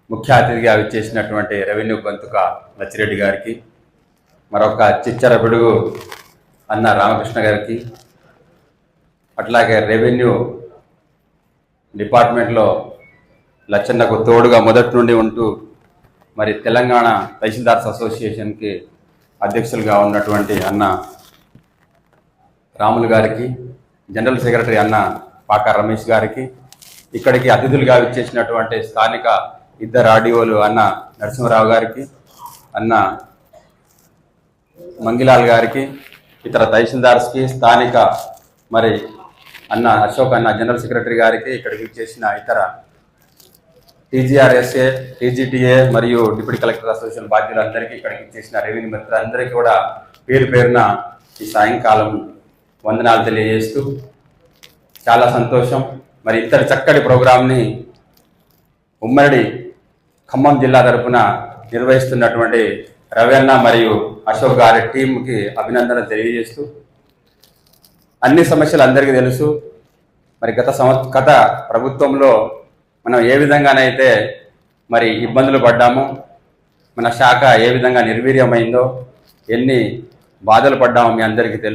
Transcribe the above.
ముఖ్య అతిథిగా విచ్చేసినటువంటి రెవెన్యూ గొంతుక లచ్చిరెడ్డి గారికి, మరొక చిచ్చర పిడుగు అన్న రామకృష్ణ గారికి, అట్లాగే రెవెన్యూ డిపార్ట్మెంట్లో లచ్చన్నకు తోడుగా మొదటి నుండి ఉంటూ మరి తెలంగాణ తహసీల్దార్స్ అసోసియేషన్కి అధ్యక్షులుగా ఉన్నటువంటి అన్న రాములు గారికి, జనరల్ సెక్రటరీ అన్న పాకా రమేష్ గారికి, ఇక్కడికి అతిథులుగా విచ్చేసినటువంటి స్థానిక ఇద్దరు ఆర్డీఓలు అన్న నరసింహరావు గారికి, అన్న మంగిలాల్ గారికి, ఇతర తహసీల్దార్స్కి, స్థానిక మరి అన్న అశోక్ అన్న జనరల్ సెక్రటరీ గారికి, ఇక్కడికి విచ్చేసిన ఇతర టీజీఆర్ఎస్ఏ, టీజీటీఏ మరియు డిప్యూటీ కలెక్టర్ అసోసియేషన్ బాధ్యులందరికీ, ఇక్కడికి విచ్చేసిన రెవెన్యూ మిత్రులందరికీ కూడా పేరు పేరున ఈ సాయంకాలం వందనాలు తెలియజేస్తూ చాలా సంతోషం. మరి ఇంతటి చక్కటి ప్రోగ్రాంని ఉమ్మడి ఖమ్మం జిల్లా తరఫున నిర్వహిస్తున్నటువంటి రవీణ మరియు అశోక్ గారి టీంకి అభినందనలు తెలియజేస్తూ, అన్ని సమస్యలు అందరికీ తెలుసు. మరి గత ప్రభుత్వంలో మనం ఏ విధంగానైతే మరి ఇబ్బందులు పడ్డామో, మన శాఖ ఏ విధంగా నిర్వీర్యమైందో, ఎన్ని బాధలు పడ్డామో మీ అందరికీ తెలుసు.